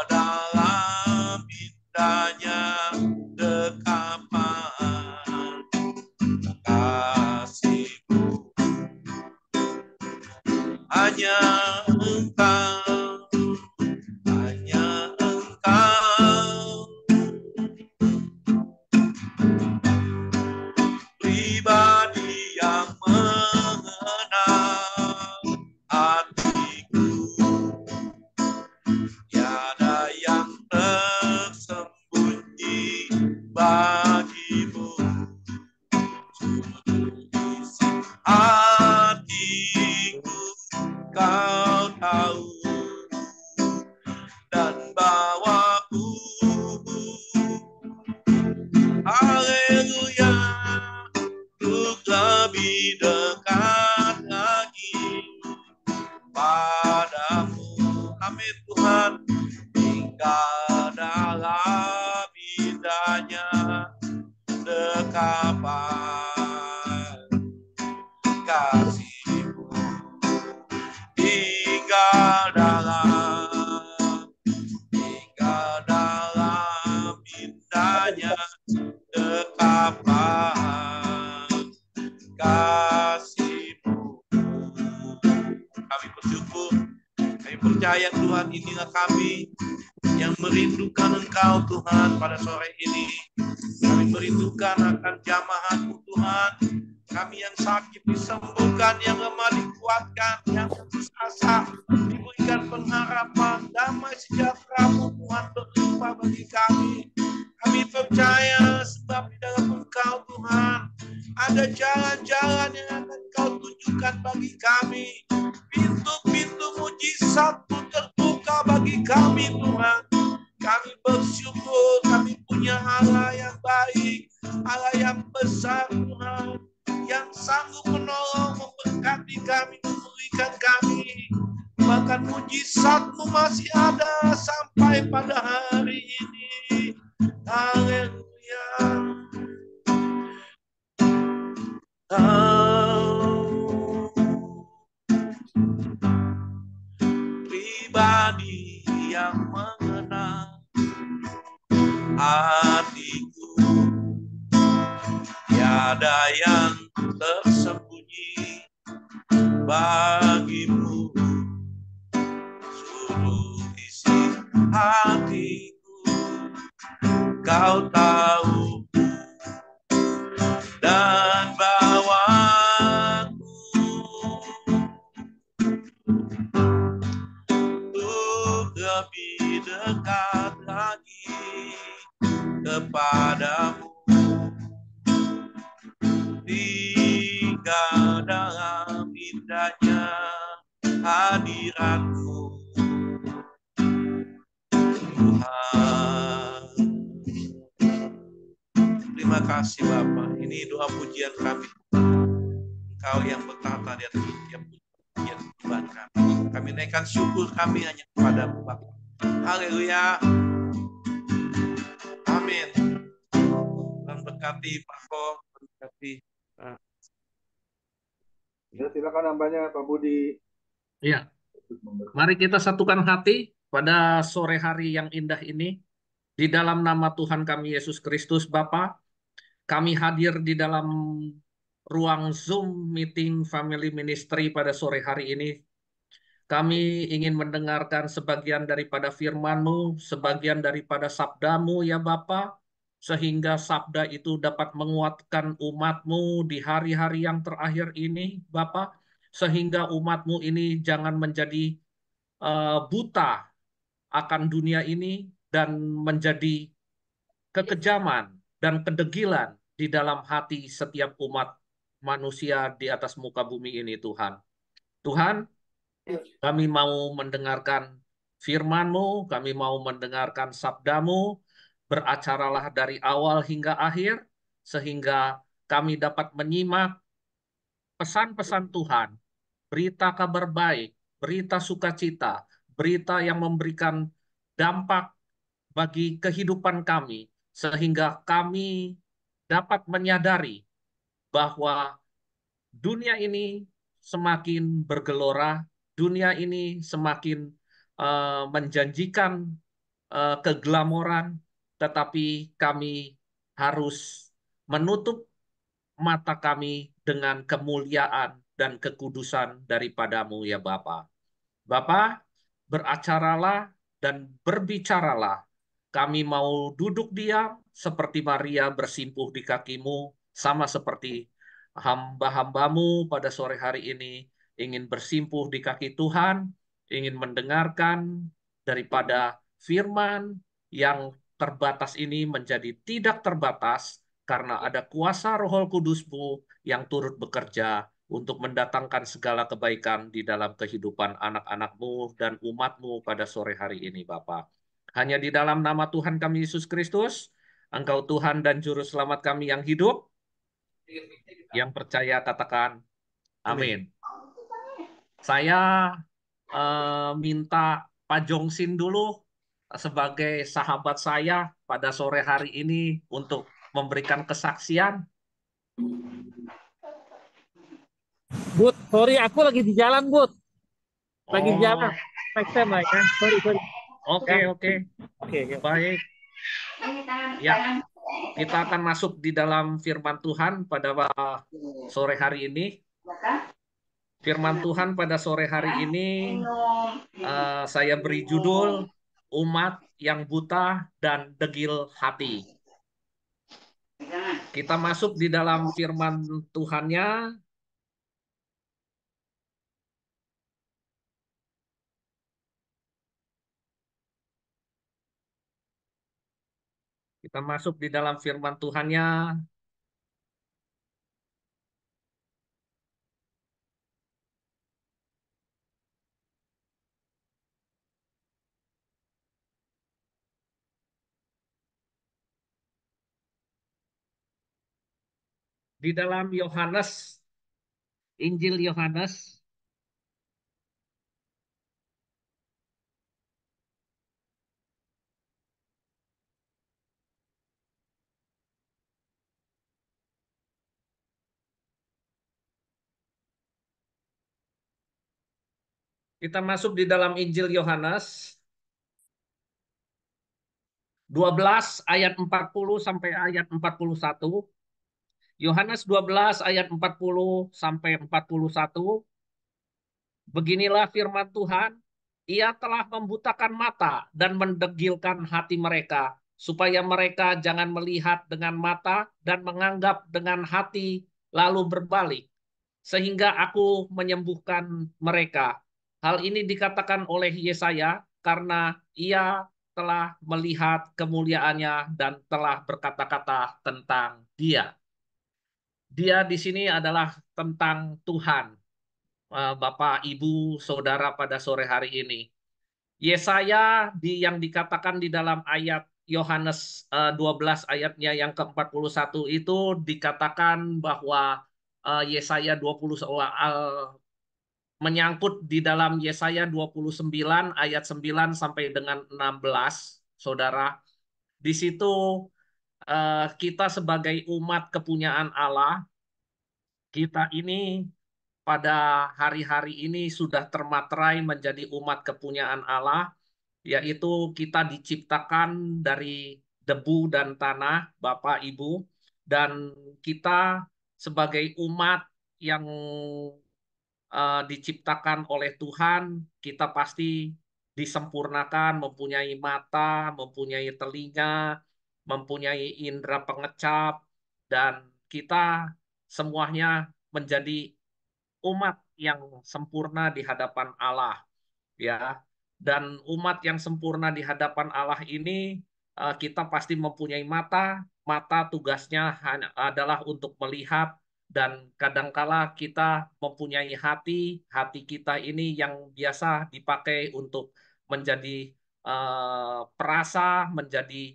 dalam indahnya dekapan kasih-Mu. Hanya Engkau, hanya Engkau, pribadi yang mengenal hatiku. Tiada yang tersembunyi bagi-Mu. Seluruh isi hatiku Kau tahu, dan bawaku. Haleluya, untuk lebih dekat lagi padamu. Amin Tuhan. Tinggal dalam indahnya dekapan kasih-Mu. Tinggal dalam indahnya dekapan kasih-Mu. Kami bersyukur, kami percaya Tuhan, inilah kami yang merindukan Engkau Tuhan pada sore ini. Kami merindukan akan jamaah-Mu Tuhan. Kami yang sakit disembuhkan, yang lemah dikuatkan, yang putus asa diberikan pengharapan, damai sejahtera-Mu Tuhan berlimpah bagi kami. Kami percaya sebab di dalam Engkau Tuhan ada jalan-jalan yang akan Kau tunjukkan bagi kami. Pintu-pintu mujizat-Mu terbuka bagi kami Tuhan. Kami bersyukur kami punya Allah yang baik, Allah yang besar Tuhan, yang sanggup menolong, memberkati kami, memulihkan kami. Bahkan mujizat-Mu masih ada sampai pada hari ini. Haleluya. Pribadi yang mengenal hatiku, tiada yang tersembunyi bagi-Mu. Seluruh isi hatiku Kau tahu, dan bawaku untuk lebih dekat lagi kepadamu. Tinggal dalam indahnya hadirat-Mu Tuhan. Terima kasih Bapa. Ini doa pujian kami. Engkau yang bertata di atas setiap pujian Tuhan kami. Kami naikkan syukur kami hanya kepada-Mu Bapa. Haleluya. Amin. Tuhan berkati Pak Ko, berkati. Ya, silakan nambahnya Pak Budi. Ya, mari kita satukan hati pada sore hari yang indah ini. Di dalam nama Tuhan kami Yesus Kristus Bapa, kami hadir di dalam ruang Zoom meeting Family Ministry pada sore hari ini. Kami ingin mendengarkan sebagian daripada firman-Mu, sebagian daripada sabda-Mu ya Bapa, sehingga sabda itu dapat menguatkan umat-Mu di hari-hari yang terakhir ini Bapa, sehingga umat-Mu ini jangan menjadi buta akan dunia ini dan menjadi kekejaman dan kedegilan di dalam hati setiap umat manusia di atas muka bumi ini Tuhan. Tuhan, kami mau mendengarkan firman-Mu, kami mau mendengarkan sabda-Mu, beracaralah dari awal hingga akhir, sehingga kami dapat menyimak pesan-pesan Tuhan, berita kabar baik, berita sukacita, berita yang memberikan dampak bagi kehidupan kami, sehingga kami dapat menyadari bahwa dunia ini semakin bergelora, dunia ini semakin menjanjikan keglamoran, tetapi kami harus menutup mata kami dengan kemuliaan dan kekudusan daripadamu ya Bapa. Bapa, beracaralah dan berbicaralah. Kami mau duduk diam seperti Maria bersimpuh di kakimu, sama seperti hamba-hambamu pada sore hari ini ingin bersimpuh di kaki Tuhan, ingin mendengarkan daripada firman yang terbatas ini menjadi tidak terbatas karena ada kuasa Roh Kudus-Mu yang turut bekerja untuk mendatangkan segala kebaikan di dalam kehidupan anak-anak-Mu dan umat-Mu pada sore hari ini, Bapa. Hanya di dalam nama Tuhan kami Yesus Kristus, Engkau Tuhan dan Juru Selamat kami yang hidup, yang percaya katakan amin. Saya minta Pak Jongsin dulu sebagai sahabat saya pada sore hari ini untuk memberikan kesaksian. Bud, sorry aku lagi di jalan, Bud. Lagi di jalan. Oh, Next time lah ya. Sorry. oke, Ya. oke. Oke. Baik. Ya, kita akan masuk di dalam firman Tuhan pada sore hari ini. Firman Tuhan pada sore hari ini saya beri judul Umat yang Buta dan Degil Hati. Kita masuk di dalam firman Tuhannya. Kita masuk di dalam firman Tuhannya. Di dalam Yohanes, Injil Yohanes, kita masuk di dalam Injil Yohanes 12 ayat 40 sampai ayat 41. Yohanes 12 ayat 40 sampai 41. Beginilah firman Tuhan, Ia telah membutakan mata dan mendegilkan hati mereka, supaya mereka jangan melihat dengan mata dan menganggap dengan hati, lalu berbalik, sehingga aku menyembuhkan mereka. Hal ini dikatakan oleh Yesaya, karena ia telah melihat kemuliaannya dan telah berkata-kata tentang dia. Dia di sini adalah tentang Tuhan. Bapak, Ibu, Saudara pada sore hari ini. Yesaya yang dikatakan di dalam ayat Yohanes 12 ayatnya yang ke-41 itu dikatakan bahwa Yesaya 20 menyangkut di dalam Yesaya 29 ayat 9 sampai dengan 16, Saudara. Di situ kita sebagai umat kepunyaan Allah, kita ini pada hari-hari ini sudah termaterai menjadi umat kepunyaan Allah, yaitu kita diciptakan dari debu dan tanah, Bapak, Ibu, dan kita sebagai umat yang diciptakan oleh Tuhan, kita pasti disempurnakan, mempunyai mata, mempunyai telinga, mempunyai indera pengecap, dan kita semuanya menjadi umat yang sempurna di hadapan Allah, ya. Dan umat yang sempurna di hadapan Allah ini kita pasti mempunyai mata. Mata tugasnya adalah untuk melihat, dan kadangkala kita mempunyai hati. Hati kita ini yang biasa dipakai untuk menjadi perasa, menjadi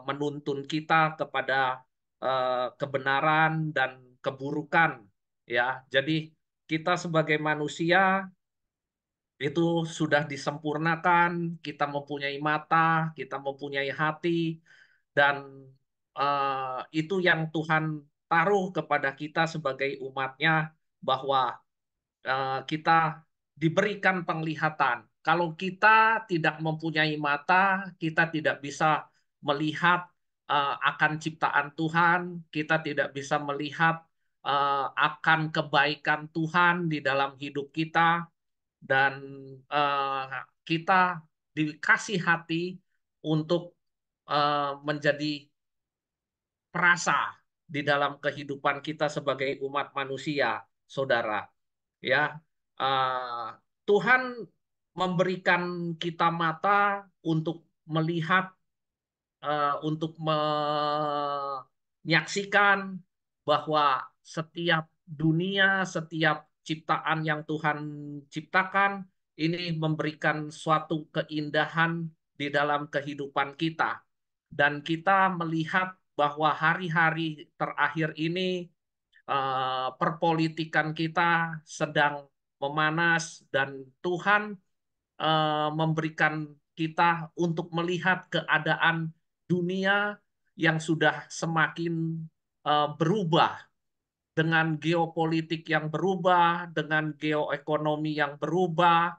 menuntun kita kepada kebenaran dan keburukan, ya. Jadi kita sebagai manusia itu sudah disempurnakan, kita mempunyai mata, kita mempunyai hati, dan itu yang Tuhan taruh kepada kita sebagai umatnya, bahwa kita diberikan penglihatan. Kalau kita tidak mempunyai mata, kita tidak bisa melihat akan ciptaan Tuhan, kita tidak bisa melihat akan kebaikan Tuhan di dalam hidup kita, dan kita dikasih hati untuk menjadi perasa di dalam kehidupan kita sebagai umat manusia, saudara. Ya, eh, Tuhan memberikan kita mata untuk melihat, untuk menyaksikan bahwa setiap dunia, setiap ciptaan yang Tuhan ciptakan ini memberikan suatu keindahan di dalam kehidupan kita. Dan kita melihat bahwa hari-hari terakhir ini perpolitikan kita sedang memanas, dan Tuhan memberikan kita untuk melihat keadaan dunia yang sudah semakin berubah, dengan geopolitik yang berubah, dengan geoekonomi yang berubah.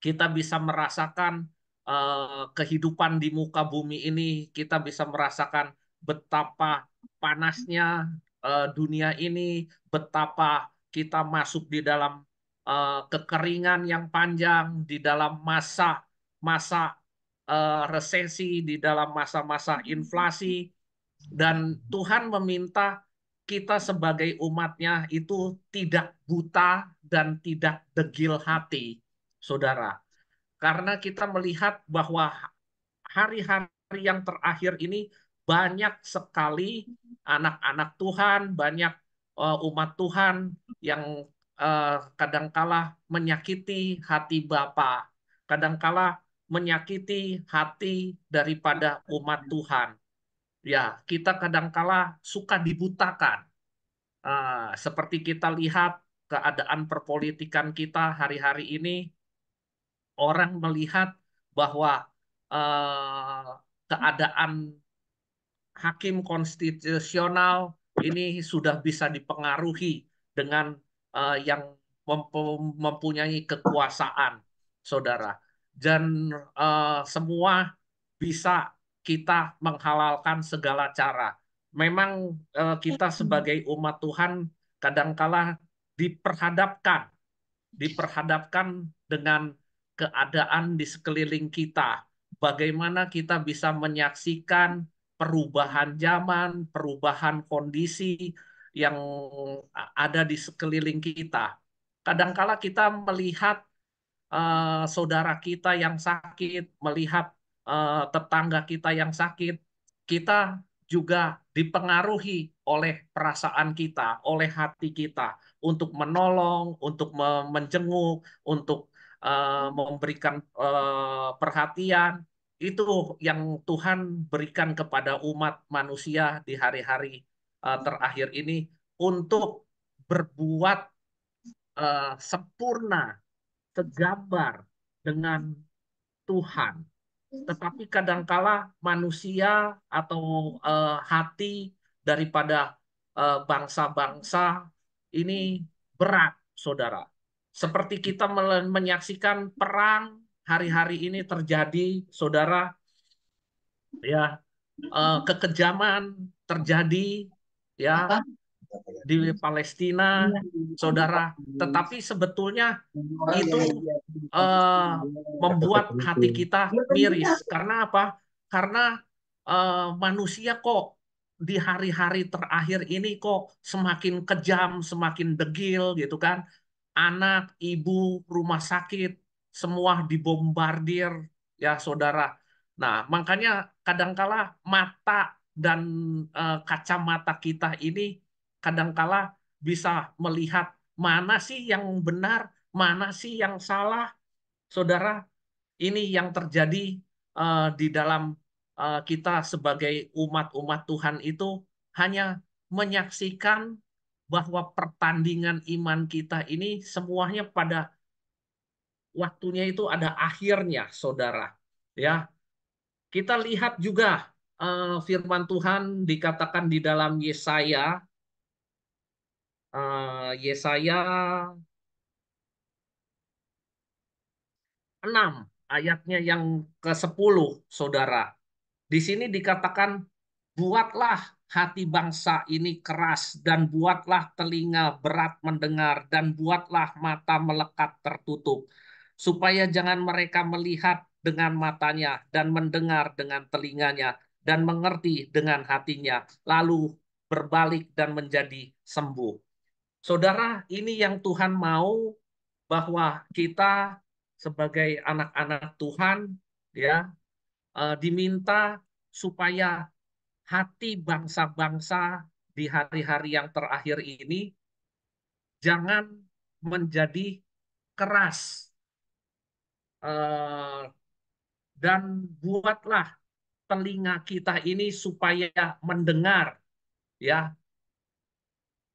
Kita bisa merasakan kehidupan di muka bumi ini, kita bisa merasakan betapa panasnya dunia ini, betapa kita masuk di dalam kekeringan yang panjang, di dalam masa-masa resesi, di dalam masa-masa inflasi, dan Tuhan meminta kita sebagai umatnya itu tidak buta dan tidak degil hati, saudara. Karena kita melihat bahwa hari-hari yang terakhir ini banyak sekali anak-anak Tuhan, banyak umat Tuhan yang kadangkala menyakiti hati Bapa, kadangkala menyakiti hati daripada umat Tuhan. Ya, kita kadangkala suka dibutakan. Seperti kita lihat keadaan perpolitikan kita hari-hari ini, orang melihat bahwa eh, keadaan hakim konstitusional ini sudah bisa dipengaruhi dengan yang mempunyai kekuasaan, saudara. Dan semua bisa kita menghalalkan segala cara. Memang kita sebagai umat Tuhan kadangkala diperhadapkan diperhadapkan dengan keadaan di sekeliling kita. Bagaimana kita bisa menyaksikan perubahan zaman, perubahan kondisi yang ada di sekeliling kita. Kadangkala kita melihat saudara kita yang sakit, melihat tetangga kita yang sakit, kita juga dipengaruhi oleh perasaan kita, oleh hati kita untuk menolong, untuk menjenguk, untuk memberikan perhatian. Itu yang Tuhan berikan kepada umat manusia di hari-hari terakhir ini untuk berbuat sempurna, segambar dengan Tuhan. Tetapi kadangkala manusia atau hati daripada bangsa-bangsa ini berat, saudara. Seperti kita menyaksikan perang hari-hari ini terjadi, saudara, ya, kekejaman terjadi, ya, di Palestina, saudara. Tetapi sebetulnya itu membuat hati kita miris. Karena apa? Karena manusia kok di hari-hari terakhir ini kok semakin kejam, semakin degil gitu kan. Anak, ibu, rumah sakit, semua dibombardir, ya saudara. Nah, makanya kadangkala mata dan kacamata kita ini kadangkala bisa melihat mana sih yang benar, mana sih yang salah, saudara. Ini yang terjadi di dalam kita sebagai umat-umat Tuhan itu hanya menyaksikan bahwa pertandingan iman kita ini semuanya pada waktunya itu ada akhirnya, saudara. Ya, kita lihat juga firman Tuhan dikatakan di dalam Yesaya, Yesaya 6 ayatnya yang ke-10, saudara. Di sini dikatakan, buatlah hati bangsa ini keras, dan buatlah telinga berat mendengar, dan buatlah mata melekat tertutup, supaya jangan mereka melihat dengan matanya, dan mendengar dengan telinganya, dan mengerti dengan hatinya, lalu berbalik dan menjadi sembuh. Saudara, ini yang Tuhan mau, bahwa kita sebagai anak-anak Tuhan, ya, diminta supaya hati bangsa-bangsa di hari-hari yang terakhir ini jangan menjadi keras, eh, dan buatlah telinga kita ini supaya mendengar, ya,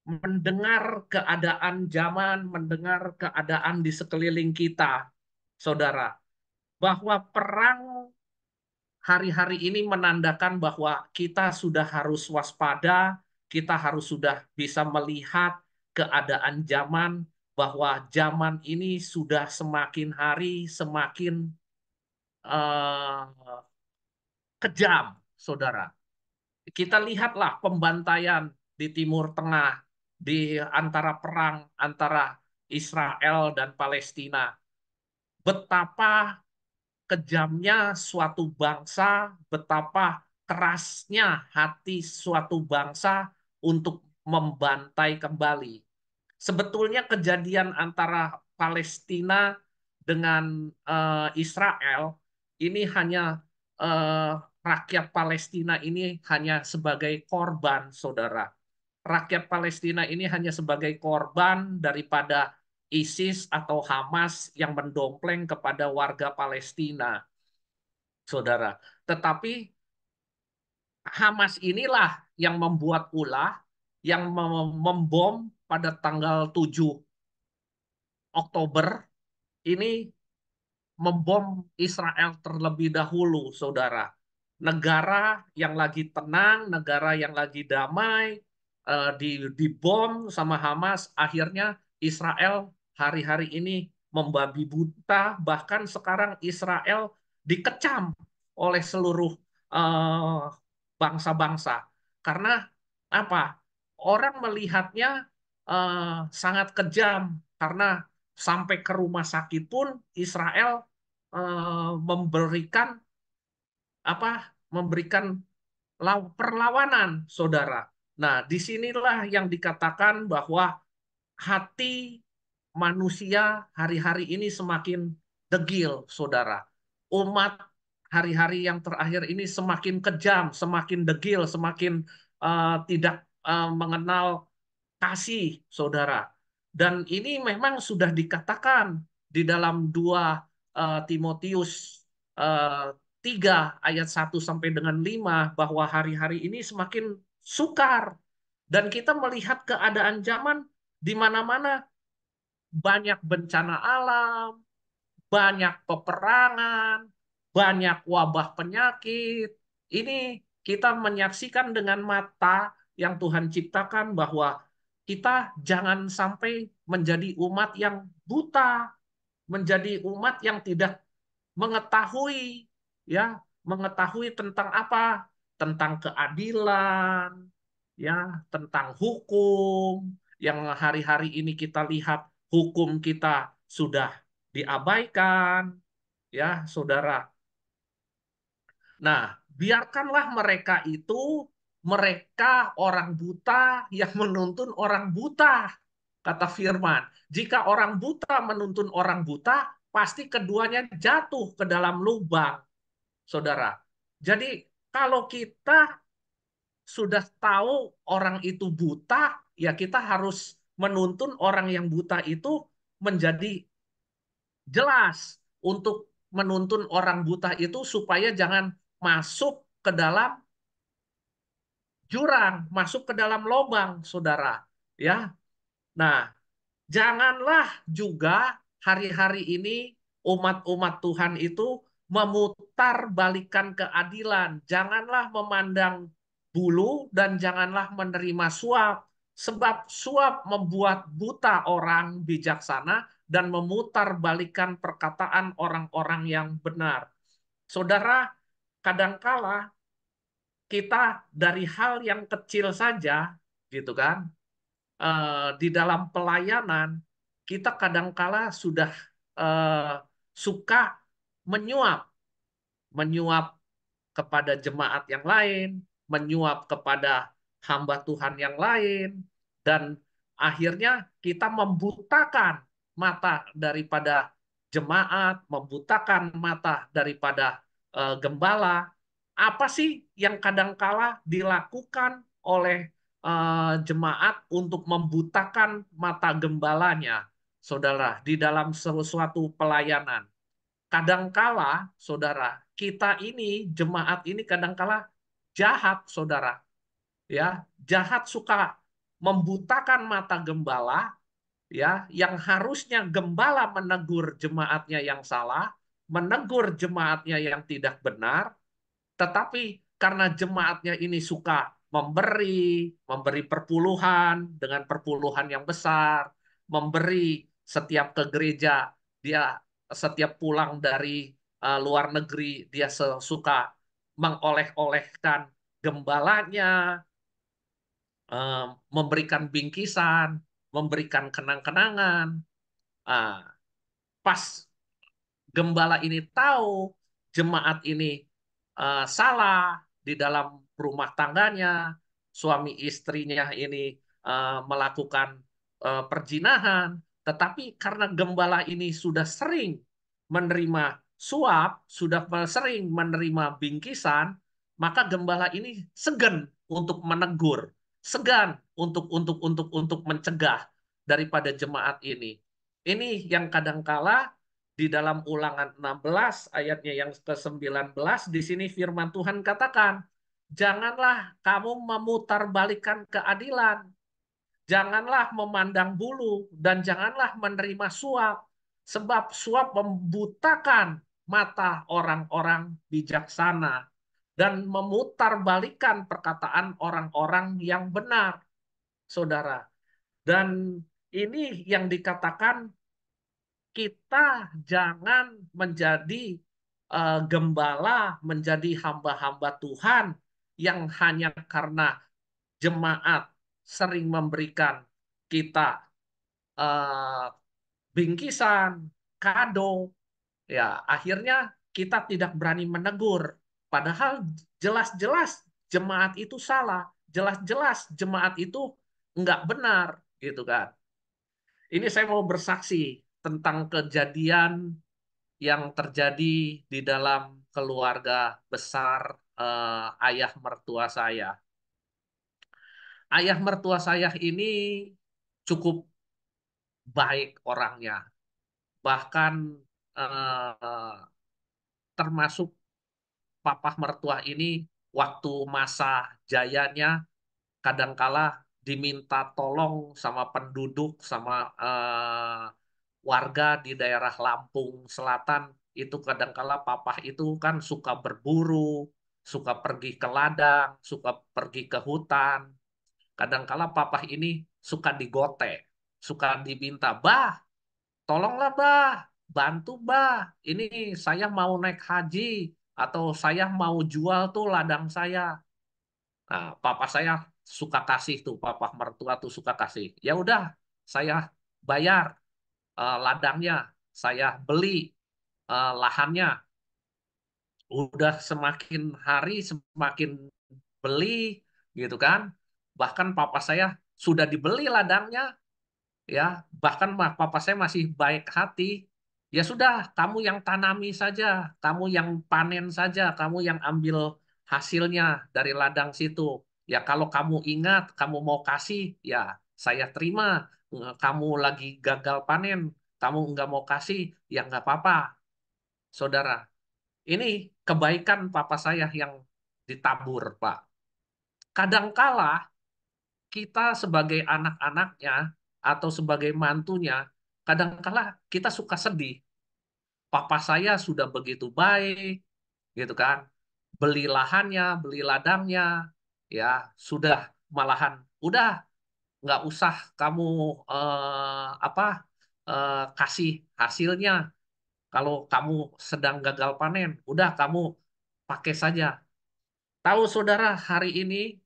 mendengar keadaan zaman, mendengar keadaan di sekeliling kita, saudara, bahwa perang hari-hari ini menandakan bahwa kita sudah harus waspada, kita harus sudah bisa melihat keadaan zaman, bahwa zaman ini sudah semakin hari semakin eh, kejam, saudara. Kita lihatlah pembantaian di Timur Tengah, di antara perang antara Israel dan Palestina. Betapa kejamnya suatu bangsa, betapa kerasnya hati suatu bangsa untuk membantai kembali. Sebetulnya kejadian antara Palestina dengan Israel ini hanya, eh, rakyat Palestina ini hanya sebagai korban, saudara. Rakyat Palestina ini hanya sebagai korban daripada ISIS atau Hamas yang mendompleng kepada warga Palestina, saudara. Tetapi Hamas inilah yang membuat ulah, yang membom pada tanggal 7 Oktober ini, membom Israel terlebih dahulu, saudara. Negara yang lagi tenang, negara yang lagi damai, dibom sama Hamas. Akhirnya Israel hari-hari ini membabi buta, bahkan sekarang Israel dikecam oleh seluruh eh, bangsa-bangsa. Karena apa? Orang melihatnya sangat kejam, karena sampai ke rumah sakit pun Israel memberikan apa? Memberikan perlawanan, saudara. Nah, disinilah yang dikatakan bahwa hati manusia hari-hari ini semakin degil, saudara. Umat hari-hari yang terakhir ini semakin kejam, semakin degil, semakin tidak mengenal kasih, saudara. Dan ini memang sudah dikatakan di dalam 2 Timotius eh, 3 ayat 1 sampai dengan 5, bahwa hari-hari ini semakin sukar. Dan kita melihat keadaan zaman di mana-mana banyak bencana alam, banyak peperangan, banyak wabah penyakit. Ini kita menyaksikan dengan mata yang Tuhan ciptakan, bahwa kita jangan sampai menjadi umat yang buta, menjadi umat yang tidak mengetahui, ya, mengetahui tentang apa? Tentang keadilan, ya, tentang hukum, yang hari-hari ini kita lihat hukum kita sudah diabaikan, ya, saudara. Nah, biarkanlah mereka itu, mereka orang buta yang menuntun orang buta, kata firman. Jika orang buta menuntun orang buta, pasti keduanya jatuh ke dalam lubang, saudara. Jadi kalau kita sudah tahu orang itu buta, ya kita harus menuntun orang yang buta itu menjadi jelas, untuk menuntun orang buta itu supaya jangan masuk ke dalam jurang, masuk ke dalam lubang, saudara. Ya, nah, janganlah juga hari-hari ini umat-umat Tuhan itu memutarbalikkan keadilan. Janganlah memandang bulu dan janganlah menerima suap. Sebab suap membuat buta orang bijaksana dan memutarbalikkan perkataan orang-orang yang benar. Saudara, kadangkala kita dari hal yang kecil saja, gitu kan, di dalam pelayanan, kita kadangkala sudah suka menyuap, menyuap kepada jemaat yang lain, menyuap kepada hamba Tuhan yang lain, dan akhirnya kita membutakan mata daripada jemaat, membutakan mata daripada gembala. Apa sih yang kadangkala dilakukan oleh jemaat untuk membutakan mata gembalanya, saudara, di dalam sesuatu pelayanan? Kadangkala, saudara, kita ini, jemaat ini kadangkala jahat, saudara. Ya, jahat suka membutakan mata gembala, ya, yang harusnya gembala menegur jemaatnya yang salah, menegur jemaatnya yang tidak benar, tetapi karena jemaatnya ini suka memberi perpuluhan dengan perpuluhan yang besar, memberi setiap ke gereja, dia setiap pulang dari luar negeri, dia suka mengoleh-olehkan gembalanya, eh, memberikan bingkisan, memberikan kenang-kenangan. Ah, pas gembala ini tahu jemaat ini salah di dalam rumah tangganya, suami istrinya ini melakukan perjinahan, tetapi karena gembala ini sudah sering menerima suap, sudah sering menerima bingkisan, maka gembala ini segan untuk menegur, segan untuk mencegah daripada jemaat ini. Ini yang kadangkala di dalam Ulangan 16 ayatnya yang ke-19 di sini firman Tuhan katakan, janganlah kamu memutarbalikkan keadilan, janganlah memandang bulu dan janganlah menerima suap, sebab suap membutakan mata orang-orang bijaksana dan memutarbalikkan perkataan orang-orang yang benar, saudara. Dan ini yang dikatakan kita jangan menjadi gembala, menjadi hamba-hamba Tuhan yang hanya karena jemaat sering memberikan kita eh, bingkisan, kado, ya akhirnya kita tidak berani menegur. Padahal jelas-jelas jemaat itu salah, jelas-jelas jemaat itu enggak benar, gitu kan. Ini saya mau bersaksi tentang kejadian yang terjadi di dalam keluarga besar ayah mertua saya. Ayah mertua saya ini cukup baik orangnya, bahkan eh, termasuk papa mertua ini waktu masa jayanya kadangkala diminta tolong sama penduduk, sama warga di daerah Lampung Selatan. Itu kadangkala papa itu kan suka berburu, suka pergi ke ladang, suka pergi ke hutan. Kadangkala papa ini suka digotek, suka diminta, bah, tolonglah bah, bantu bah, ini saya mau naik haji, atau saya mau jual tuh ladang saya. Nah, papa saya suka kasih tuh, papa mertua tuh suka kasih. Ya udah, saya bayar ladangnya, saya beli lahannya. Udah semakin hari semakin beli, gitu kan. Bahkan papa saya sudah dibeli ladangnya, ya. Bahkan papa saya masih baik hati. Ya sudah, kamu yang tanami saja, kamu yang panen saja, kamu yang ambil hasilnya dari ladang situ. Ya kalau kamu ingat, kamu mau kasih, ya saya terima. Kamu lagi gagal panen, kamu nggak mau kasih, ya nggak apa-apa, saudara. Ini kebaikan papa saya yang ditabur, Pak. Kadangkala kita sebagai anak-anaknya atau sebagai mantunya, kadangkala kita suka sedih. Papa saya sudah begitu baik, gitu kan? Beli lahannya, beli ladangnya, ya sudah malahan udah nggak usah kamu apa kasih hasilnya. Kalau kamu sedang gagal panen, udah kamu pakai saja. Tahu saudara, hari ini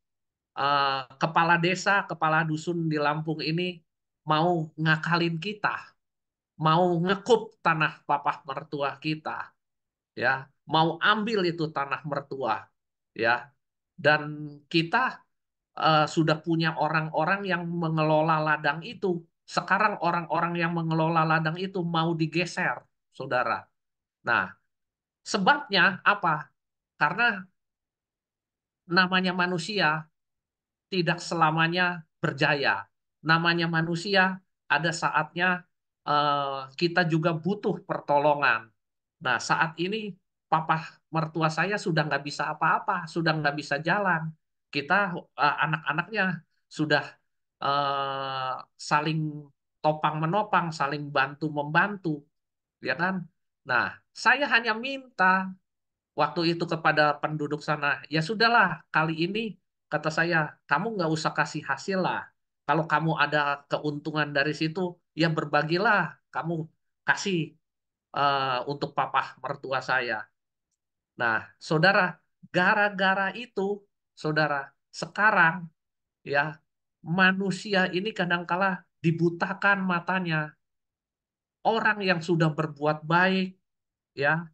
kepala desa, kepala dusun di Lampung ini mau ngakalin kita, mau ngekup tanah papa mertua kita, ya, mau ambil itu tanah mertua, ya, dan kita sudah punya orang-orang yang mengelola ladang itu. Sekarang orang-orang yang mengelola ladang itu mau digeser, saudara. Nah, sebabnya apa? Karena namanya manusia tidak selamanya berjaya. Namanya manusia, ada saatnya kita juga butuh pertolongan. Nah, saat ini papa mertua saya sudah nggak bisa apa-apa, sudah nggak bisa jalan. Kita anak-anaknya sudah eh, saling topang menopang, saling bantu membantu, ya kan? Nah, saya hanya minta waktu itu kepada penduduk sana, ya sudahlah, kali ini kata saya, kamu nggak usah kasih hasil lah. Kalau kamu ada keuntungan dari situ, ya berbagilah, kamu kasih untuk papa mertua saya. Nah, saudara, gara-gara itu, saudara, sekarang ya manusia ini kadangkala dibutakan matanya. Orang yang sudah berbuat baik, ya,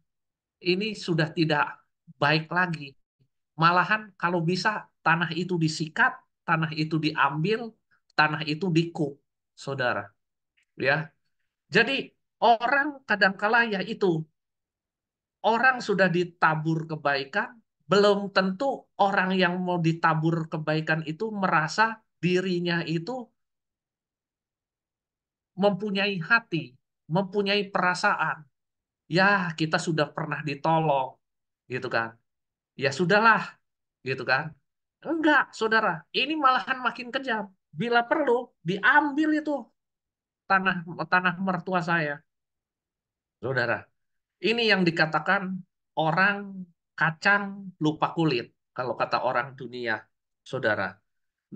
ini sudah tidak baik lagi. Malahan kalau bisa tanah itu disikat, tanah itu diambil, tanah itu dikup, saudara. Ya, jadi orang kadangkala ya itu orang sudah ditabur kebaikan, belum tentu orang yang mau ditabur kebaikan itu merasa dirinya itu mempunyai hati, mempunyai perasaan. Ya, kita sudah pernah ditolong, gitu kan. Ya sudahlah, gitu kan. Enggak, saudara. Ini malahan makin kejam. Bila perlu, diambil itu tanah tanah mertua saya, saudara. Ini yang dikatakan orang kacang lupa kulit, kalau kata orang dunia, saudara.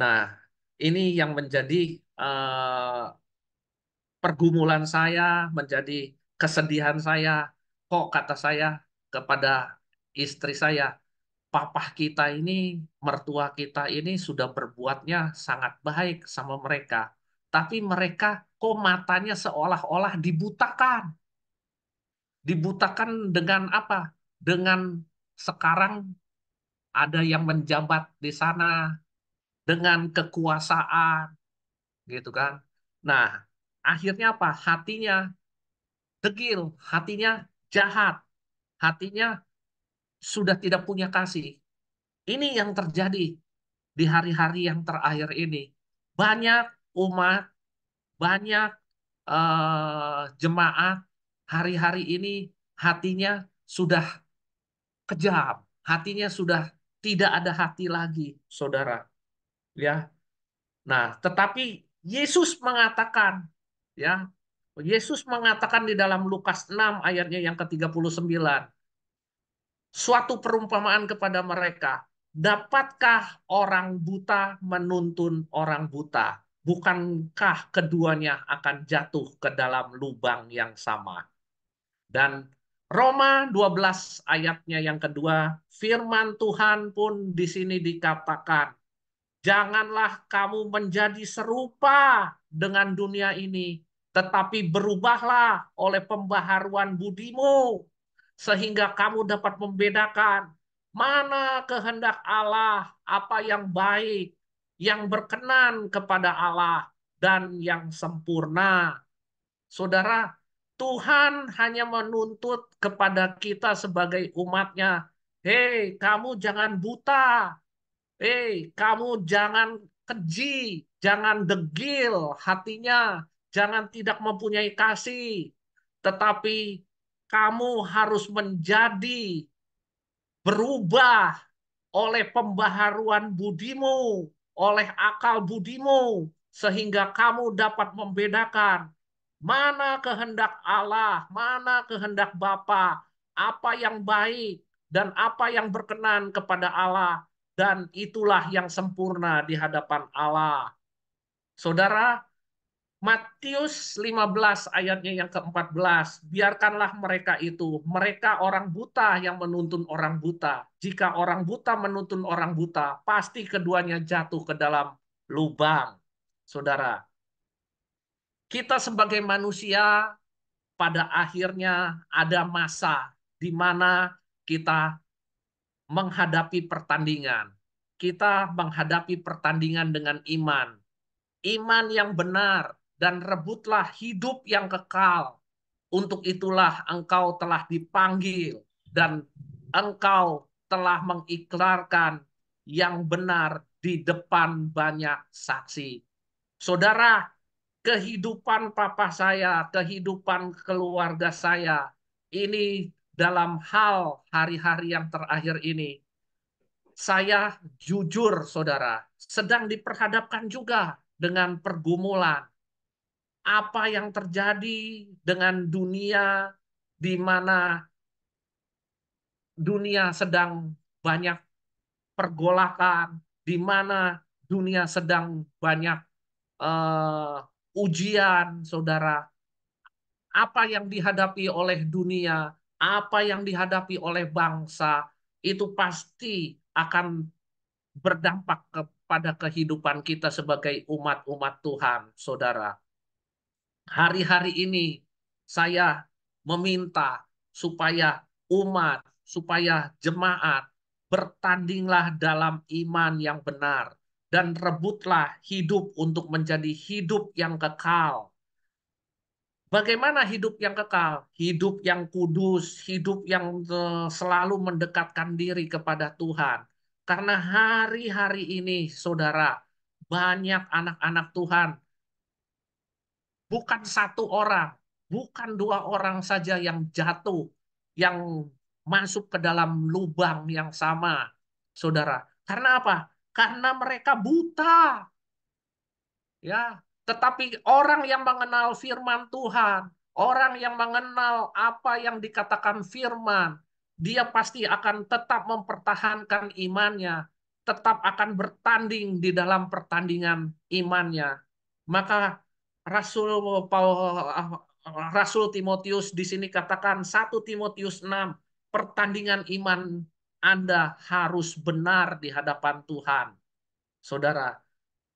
Nah, ini yang menjadi eh, pergumulan saya, menjadi kesedihan saya. Kok kata saya kepada istri saya, papah kita ini, mertua kita ini sudah berbuatnya sangat baik sama mereka. Tapi mereka kok matanya seolah-olah dibutakan. Dibutakan dengan apa? Dengan sekarang ada yang menjabat di sana dengan kekuasaan, gitu kan. Nah, akhirnya apa? Hatinya degil, hatinya jahat, hatinya sudah tidak punya kasih. Ini yang terjadi di hari-hari yang terakhir ini. Banyak umat, banyak jemaat hari-hari ini hatinya sudah kejam, hatinya sudah tidak ada hati lagi, saudara. Ya, nah, tetapi Yesus mengatakan, ya, Yesus mengatakan di dalam Lukas 6 ayatnya yang ke-39, suatu perumpamaan kepada mereka, dapatkah orang buta menuntun orang buta? Bukankah keduanya akan jatuh ke dalam lubang yang sama? Dan Roma 12 ayatnya yang kedua, firman Tuhan pun di sini dikatakan, janganlah kamu menjadi serupa dengan dunia ini, tetapi berubahlah oleh pembaharuan budimu, sehingga kamu dapat membedakan mana kehendak Allah, apa yang baik, yang berkenan kepada Allah, dan yang sempurna. Saudara, Tuhan hanya menuntut kepada kita sebagai umatnya, hei, kamu jangan buta, kamu jangan keji, jangan degil hatinya, jangan tidak mempunyai kasih, tetapi kamu harus menjadi berubah oleh pembaharuan budimu, oleh akal budimu, sehingga kamu dapat membedakan mana kehendak Allah, mana kehendak Bapa, apa yang baik dan apa yang berkenan kepada Allah, dan itulah yang sempurna di hadapan Allah. Saudara, Matius 15 ayatnya yang ke-14. Biarkanlah mereka itu. Mereka orang buta yang menuntun orang buta. Jika orang buta menuntun orang buta, pasti keduanya jatuh ke dalam lubang. Saudara, kita sebagai manusia pada akhirnya ada masa di mana kita menghadapi pertandingan. Kita menghadapi pertandingan dengan iman. Iman yang benar, dan rebutlah hidup yang kekal. Untuk itulah engkau telah dipanggil, dan engkau telah mengikrarkan yang benar di depan banyak saksi. Saudara, kehidupan papa saya, kehidupan keluarga saya, ini dalam hal hari-hari yang terakhir ini, saya jujur, saudara, sedang diperhadapkan juga dengan pergumulan. Apa yang terjadi dengan dunia, di mana dunia sedang banyak pergolakan, di mana dunia sedang banyak eh, ujian, saudara. Apa yang dihadapi oleh dunia, apa yang dihadapi oleh bangsa, itu pasti akan berdampak kepada kehidupan kita sebagai umat-umat Tuhan, saudara. Hari-hari ini saya meminta supaya umat, supaya jemaat bertandinglah dalam iman yang benar dan rebutlah hidup untuk menjadi hidup yang kekal. Bagaimana hidup yang kekal? Hidup yang kudus, hidup yang selalu mendekatkan diri kepada Tuhan. Karena hari-hari ini, saudara, banyak anak-anak Tuhan, bukan satu orang, bukan dua orang saja yang jatuh, yang masuk ke dalam lubang yang sama, saudara. Karena apa? Karena mereka buta. Ya, tetapi orang yang mengenal firman Tuhan, orang yang mengenal apa yang dikatakan firman, dia pasti akan tetap mempertahankan imannya, tetap akan bertanding di dalam pertandingan imannya. Maka Rasul Rasul Timotius di sini katakan 1 Timotius 6, pertandingan iman Anda harus benar di hadapan Tuhan, saudara.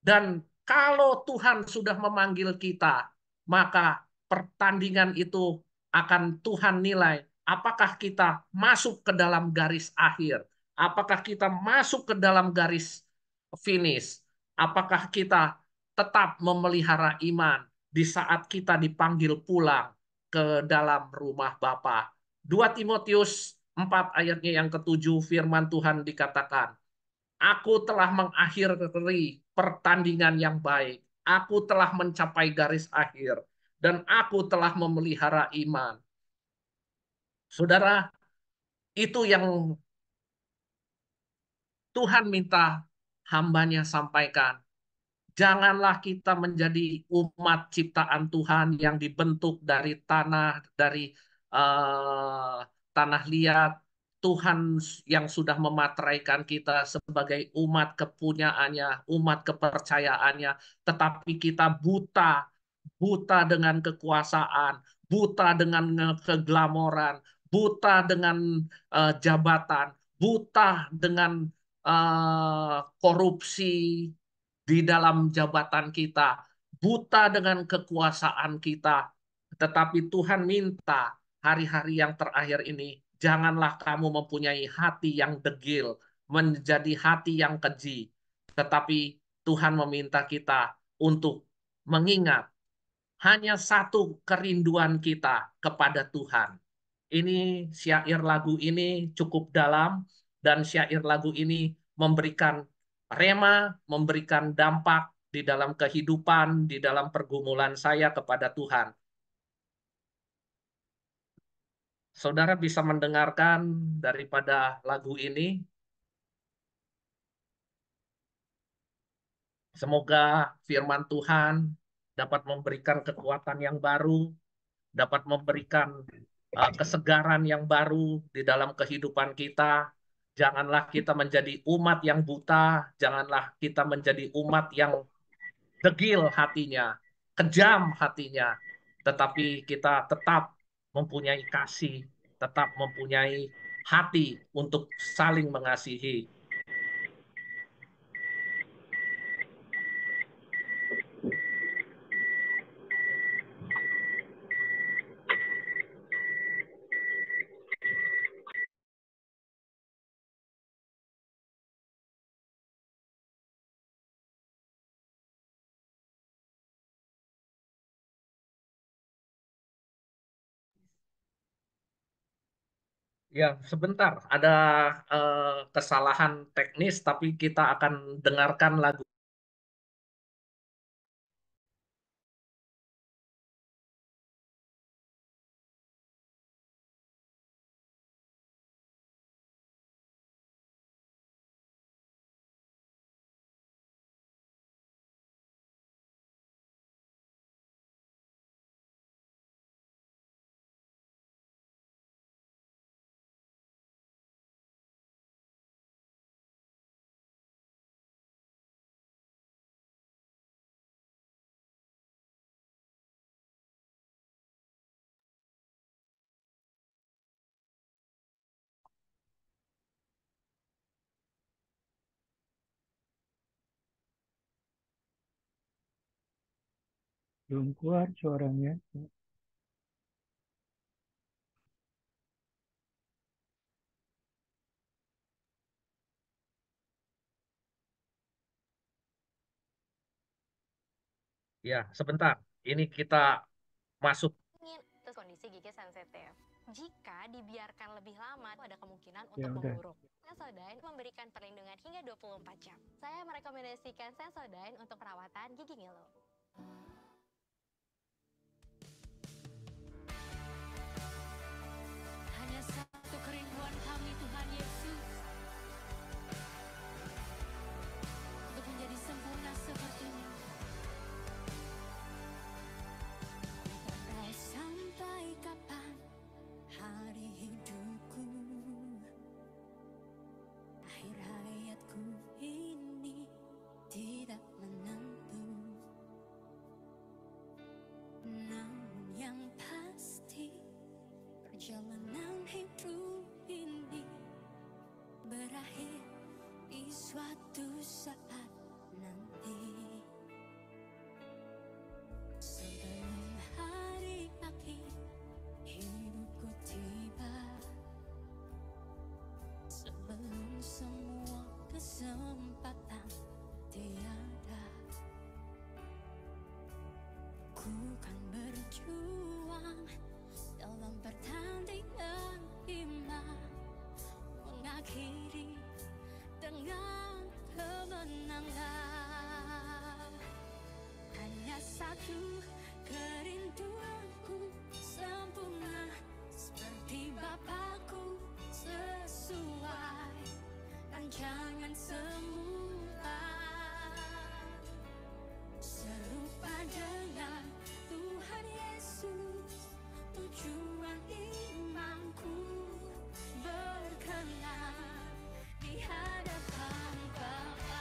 Dan kalau Tuhan sudah memanggil kita, maka pertandingan itu akan Tuhan nilai. Apakah kita masuk ke dalam garis akhir? Apakah kita masuk ke dalam garis finish? Apakah kita tetap memelihara iman di saat kita dipanggil pulang ke dalam rumah Bapa? 2 Timotius 4 ayatnya yang ke-7, firman Tuhan dikatakan, Aku telah mengakhiri pertandingan yang baik. Aku telah mencapai garis akhir. Dan aku telah memelihara iman. Saudara, itu yang Tuhan minta hambanya sampaikan. Janganlah kita menjadi umat ciptaan Tuhan yang dibentuk dari eh, tanah liat. Tuhan yang sudah memateraikan kita sebagai umat kepunyaannya, umat kepercayaannya, tetapi kita buta, buta dengan kekuasaan, buta dengan keglamoran, buta dengan jabatan, buta dengan korupsi di dalam jabatan kita, buta dengan kekuasaan kita. Tetapi Tuhan minta hari-hari yang terakhir ini, janganlah kamu mempunyai hati yang degil, menjadi hati yang keji. Tetapi Tuhan meminta kita untuk mengingat hanya satu kerinduan kita kepada Tuhan. Ini syair lagu ini cukup dalam, dan syair lagu ini memberikan rema, memberikan dampak di dalam kehidupan, di dalam pergumulan saya kepada Tuhan. Saudara bisa mendengarkan daripada lagu ini. Semoga firman Tuhan dapat memberikan kekuatan yang baru, dapat memberikan kesegaran yang baru di dalam kehidupan kita. Janganlah kita menjadi umat yang buta, janganlah kita menjadi umat yang degil hatinya. kejam hatinya, tetapi kita tetap mempunyai kasih, tetap mempunyai hati untuk saling mengasihi. Ya, sebentar. Ada kesalahan teknis, tapi kita akan dengarkan lagu. Belum keluar suaranya. Ya, sebentar. Ini kita masuk. Terus kondisi gigi sensitif. Jika dibiarkan lebih lama, ada kemungkinan Ya untuk udah. memburuk. Sensodyne memberikan perlindungan hingga 24 jam. Saya merekomendasikan Sensodyne untuk perawatan gigi ngilu. Hanya satu kerinduan kami, Tuhan Yesus, untuk menjadi sempurna seperti-Mu. Tak sampai kapan hari hidupku, akhir hayatku ini tidak menentu. Namun yang pasti, perjalanan hidup ini berakhir di suatu saat nanti. Sebelum hari akhir hidupku tiba, sebelum semua kesempatan tiada, ku kan berjuang dalam pertandingan iman, mengakhiri dengan kemenangan. Hanya satu kerinduanku, sempurna seperti Bapakku, sesuai rancangan semula, serupa dengan Tuhan Yesus. Tujuan imanku berkenan di hadapan Bapa.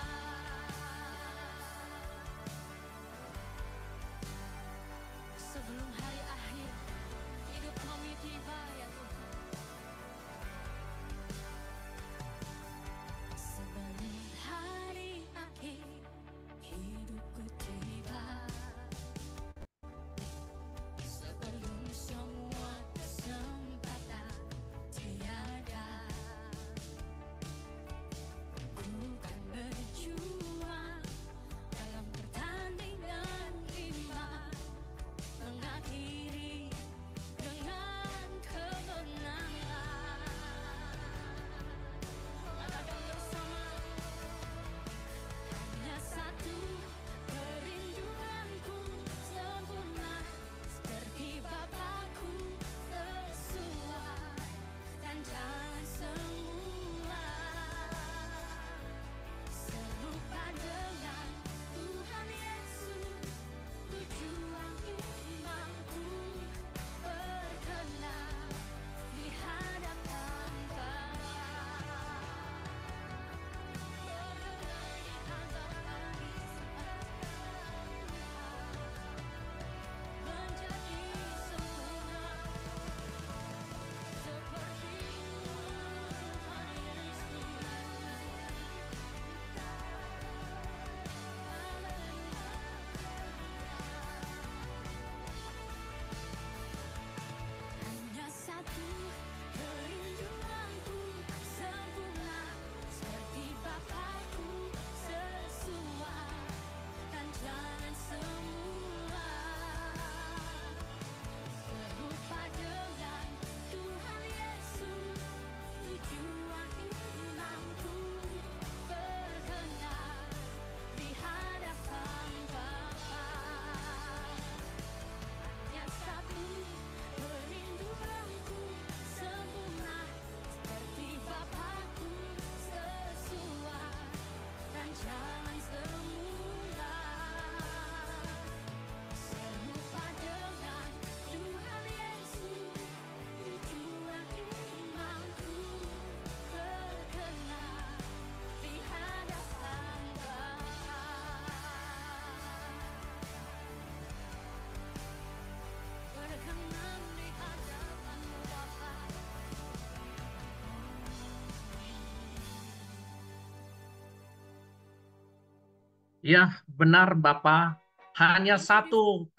Ya, benar Bapak. Hanya satu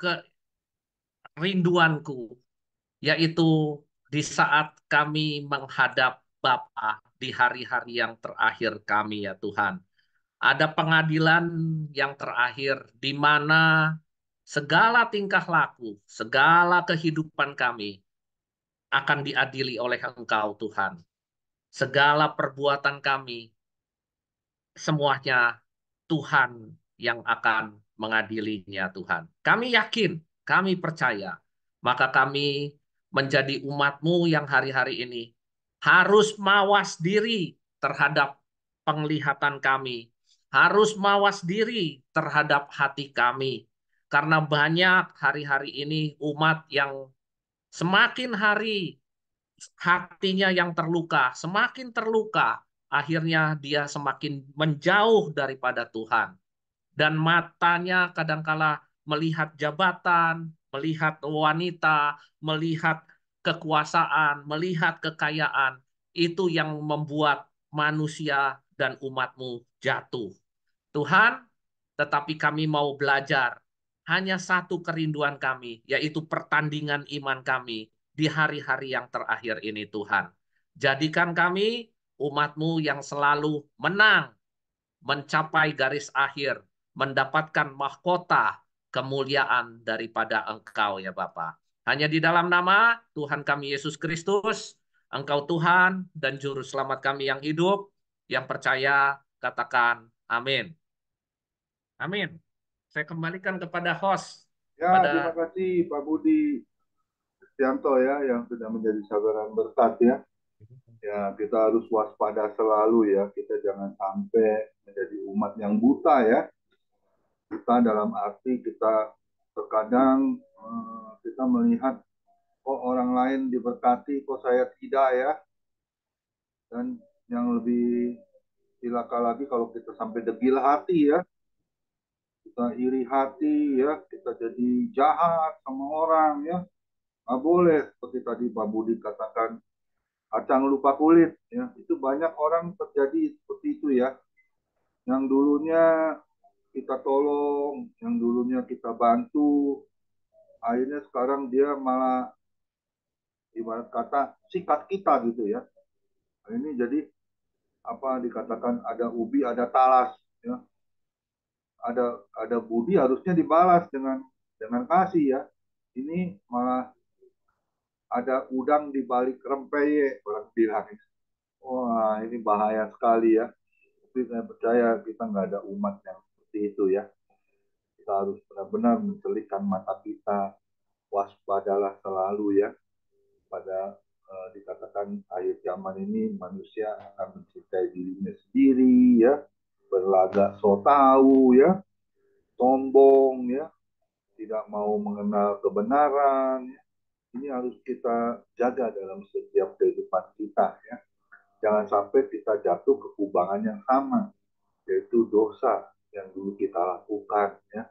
kerinduanku, yaitu di saat kami menghadap Bapa di hari-hari yang terakhir kami ya Tuhan. Ada pengadilan yang terakhir di mana segala tingkah laku, segala kehidupan kami akan diadili oleh Engkau Tuhan. Segala perbuatan kami, semuanya Tuhan yang akan mengadilinya Tuhan. Kami yakin, kami percaya, maka kami menjadi umat-Mu yang hari-hari ini harus mawas diri terhadap penglihatan kami, harus mawas diri terhadap hati kami, karena banyak hari-hari ini umat yang semakin hari hatinya yang terluka, semakin terluka, akhirnya dia semakin menjauh daripada Tuhan. Dan matanya kadangkala melihat jabatan, melihat wanita, melihat kekuasaan, melihat kekayaan. Itu yang membuat manusia dan umatmu jatuh. Tuhan, tetapi kami mau belajar. Hanya satu kerinduan kami, yaitu pertandingan iman kami di hari-hari yang terakhir ini, Tuhan. Jadikan kami umat-Mu yang selalu menang, mencapai garis akhir, mendapatkan mahkota kemuliaan daripada Engkau ya Bapa. Hanya di dalam nama Tuhan kami Yesus Kristus, Engkau Tuhan dan Juru Selamat kami yang hidup, yang percaya, katakan amin. Amin. Saya kembalikan kepada host. Ya, terima kasih Pak Budi Setianto ya yang sudah menjadi saluran berkat ya. Ya, kita harus waspada selalu ya. Kita jangan sampai menjadi umat yang buta ya. Buta dalam arti kita terkadang kita melihat kok orang lain diberkati, kok saya tidak ya. Dan yang lebih celaka lagi kalau kita sampai degil hati ya. Kita iri hati ya, kita jadi jahat sama orang ya. Nggak boleh seperti tadi Pak Budi katakan kacang lupa kulit ya, itu banyak orang terjadi seperti itu ya, yang dulunya kita tolong, yang dulunya kita bantu, akhirnya sekarang dia malah ibarat kata sikat kita gitu ya. Nah, ini jadi apa dikatakan ada ubi ada talas ya, ada budi harusnya dibalas dengan kasih ya, ini malah ada udang di balik rempeyek orang bilang. Wah, ini bahaya sekali ya. Tapi saya percaya kita nggak ada umat yang seperti itu ya. Kita harus benar-benar mencelikkan mata kita, waspadalah selalu ya. Pada dikatakan akhir zaman ini manusia akan mencintai dirinya sendiri ya, berlagak so tahu ya, sombong ya, tidak mau mengenal kebenaran. Ya. Ini harus kita jaga dalam setiap kehidupan kita ya. Jangan sampai kita jatuh ke kubangan yang sama, yaitu dosa yang dulu kita lakukan ya.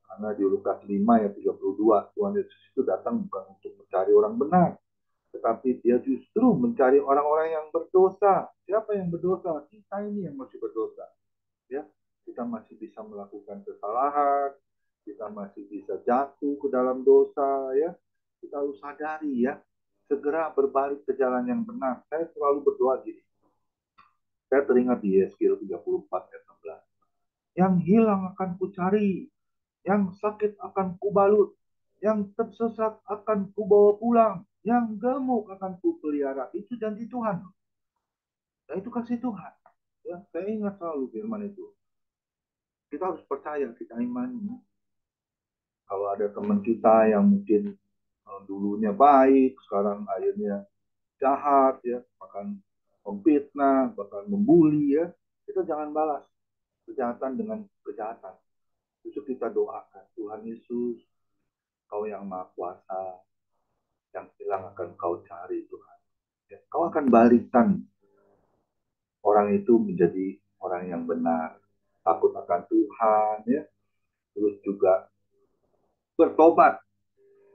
Karena di Lukas 5 ayat 32 Tuhan Yesus itu datang bukan untuk mencari orang benar, tetapi dia justru mencari orang-orang yang berdosa. Siapa yang berdosa? Kita ini yang masih berdosa ya. Kita masih bisa melakukan kesalahan, kita masih bisa jatuh ke dalam dosa ya. Kita harus sadari ya, segera berbalik ke jalan yang benar. Saya selalu berdoa gini, saya teringat di Yeskiel 34 ayat 16. Yang hilang akan kucari, yang sakit akan kubalut, yang tersesat akan kubawa pulang, yang gemuk akan kupelihara. Itu janji Tuhan. Nah, itu kasih Tuhan. Ya, saya ingat selalu firman itu. Kita harus percaya, kita imani. Kalau ada teman kita yang mungkin dulunya baik, sekarang akhirnya jahat, ya, bahkan memfitnah, bahkan membuli, ya, kita jangan balas kejahatan dengan kejahatan. Justru kita doakan, Tuhan Yesus, Kau yang Maha Kuasa, yang hilang akan Kau cari Tuhan. Ya, Kau akan balikkan orang itu menjadi orang yang benar, takut akan Tuhan, ya, terus juga bertobat,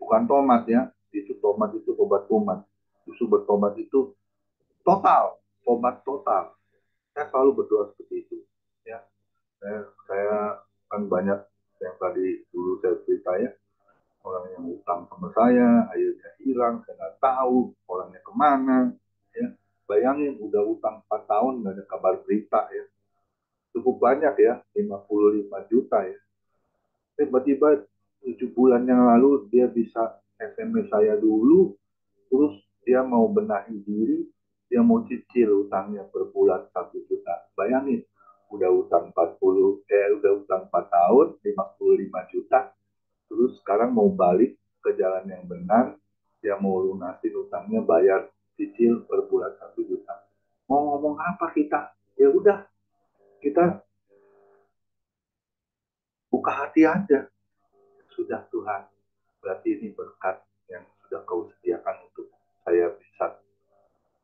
bukan tomat ya, itu tomat itu tobat tomat, justru bertobat itu total, tobat total. Saya selalu berdoa seperti itu, ya. Saya kan banyak yang tadi dulu saya cerita ya, orang yang utang sama saya, akhirnya hilang, saya nggak tahu orangnya kemana. Ya. Bayangin udah utang 4 tahun nggak ada kabar berita ya. Cukup banyak ya, 55 juta ya. Tiba-tiba 7 bulan yang lalu dia bisa SMS saya dulu, terus dia mau benahi diri, dia mau cicil utangnya per bulan 1 juta. Bayangin, udah utang 4 tahun, 55 juta, terus sekarang mau balik ke jalan yang benar, dia mau lunasin utangnya, bayar cicil per bulan 1 juta. Mau ngomong apa kita? Ya udah, kita buka hati aja. Sudah Tuhan, berarti ini berkat yang sudah kau sediakan untuk saya bisa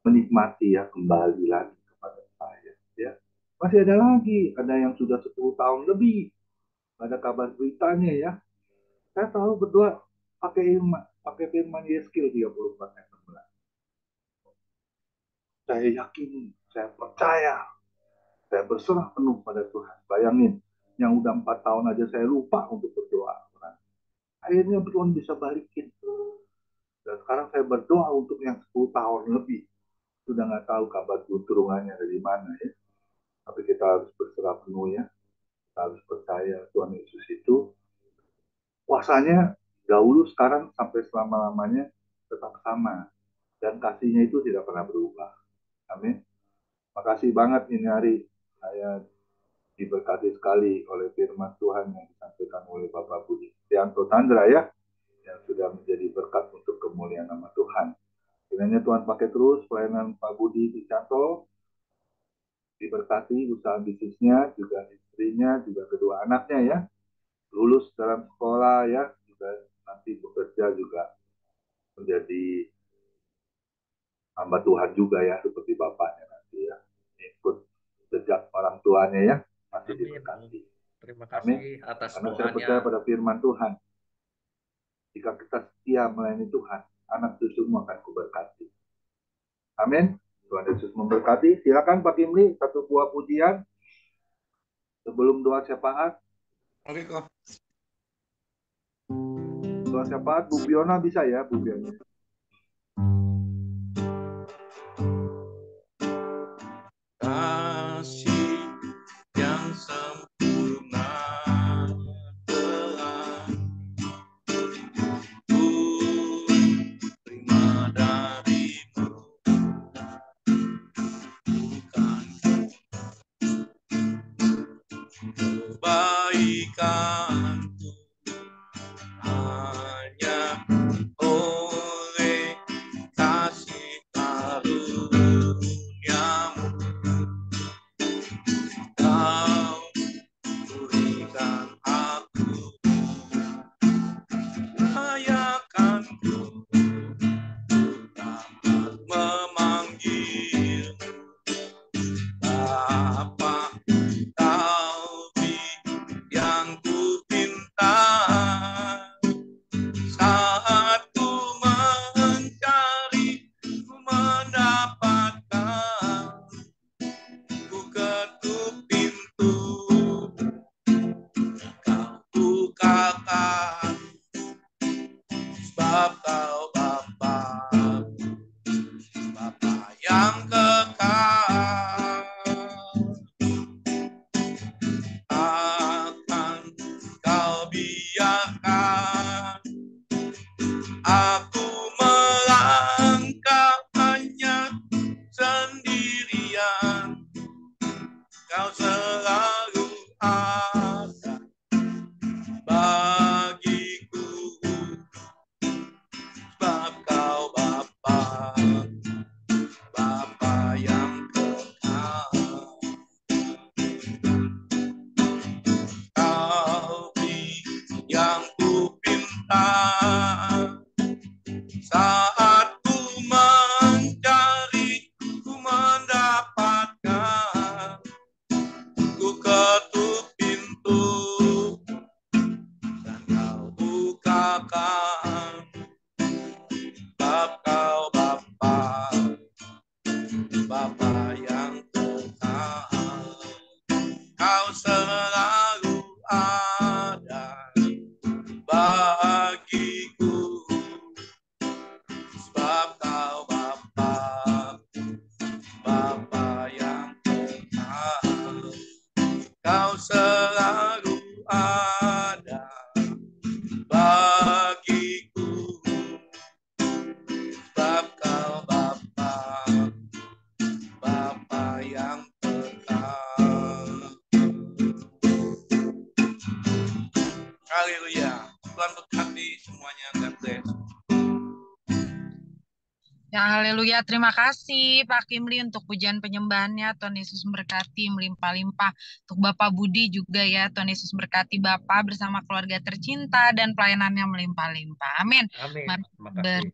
menikmati ya kembali lagi kepada saya ya. Masih ada lagi, ada yang sudah 10 tahun lebih, ada kabar beritanya ya. Saya selalu berdoa pakai firman Yeskil 34 ayat 16. Saya yakin, saya percaya, saya berserah penuh pada Tuhan. Bayangin, yang udah 4 tahun aja saya lupa untuk berdoa. Akhirnya Tuhan bisa balikin. Dan sekarang saya berdoa untuk yang 10 tahun lebih. Sudah nggak tahu kabar turunannya dari mana ya. Tapi kita harus berserah penuh ya. Kita harus percaya Tuhan Yesus itu kuasanya dahulu, sekarang, sampai selama-lamanya tetap sama. Dan kasihnya itu tidak pernah berubah. Amin. Makasih banget ini hari saya diberkati sekali oleh firman Tuhan yang disampaikan oleh Bapak Budi Setianto Tandra ya, yang sudah menjadi berkat untuk kemuliaan nama Tuhan. Kiranya Tuhan pakai terus pelayanan Pak Budi Setianto, diberkati usaha bisnisnya, juga istrinya, juga kedua anaknya ya, lulus dalam sekolah ya, juga nanti bekerja juga menjadi hamba Tuhan juga ya, seperti bapaknya nanti ya, ikut jejak orang tuanya ya, masih Amin. diberkati. Terima Amin. kasih atas Karena saya percaya doanya. pada firman Tuhan, jika kita setia melayani Tuhan, anak cucumu akan kuberkati. Amin. Tuhan Yesus memberkati. Silakan Pak Kimli, satu buah pujian sebelum doa syafaat. Oke kok. Doa syafaat Bu Fiona bisa ya, Bu Fiona. Kasih yang sempurna telah ku terima darimu, bukan kebaikanku, hanya oleh kasih karuniamu kau berikan aku, layakanku dapat memanggil Bapa. Kau yang ku pinta saat ku mencari, ku mendapatkan, ku ketuk pintu, kau bukakan, sebab kau Bapa, Bapa yang kekal. Akan kau biarkan aku melangkah hanya sendirian, kau selalu ada bagiku, sebab kau Bapa, Bapa yang kekal. Kau yang ku pinta saat ku mencari, ku mendapatkan, ku ketuk pintu dan kau bukakan, sebab kau Bapa, Bapa yang kekal. Kau selalu Kau selalu ada bagiku, sebab Kau Bapa, Bapa yang kekal. Haleluya. Tuhan berkati semuanya. God bless. Ya, haleluya. Terima kasih Pak Kimli untuk pujian penyembahannya. Tuhan Yesus memberkati melimpah-limpah. Untuk Bapak Budi juga ya. Tuhan Yesus memberkati Bapak bersama keluarga tercinta dan pelayanannya melimpah-limpah. Amin. Amin. Mari Terima kasih.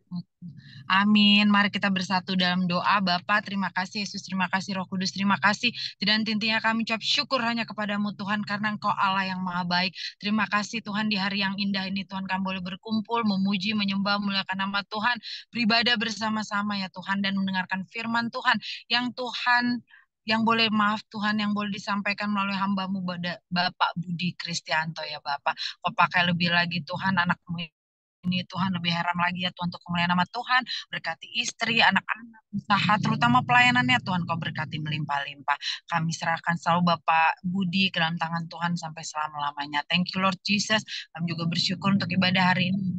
Amin. Mari kita bersatu dalam doa. Bapa, terima kasih Yesus, terima kasih Roh Kudus, terima kasih. Dan intinya kami ucap syukur hanya kepadamu Tuhan, karena Engkau Allah yang maha baik. Terima kasih Tuhan, di hari yang indah ini Tuhan kami boleh berkumpul, memuji, menyembah, memuliakan nama Tuhan, beribadah bersama-sama ya Tuhan, dan mendengarkan firman Tuhan yang boleh, maaf Tuhan, yang boleh disampaikan melalui hamba-Mu Bapak Budi Kristianto ya Bapak. Kau pakai lebih lagi Tuhan anak-Mu ini Tuhan, lebih heran lagi ya Tuhan, untuk kemuliaan nama Tuhan, berkati istri, anak-anak, usaha, terutama pelayanannya Tuhan, Kau berkati melimpah-limpah. Kami serahkan selalu Bapak Budi ke dalam tangan Tuhan sampai selama-lamanya. Thank you Lord Jesus. Kami juga bersyukur untuk ibadah hari ini,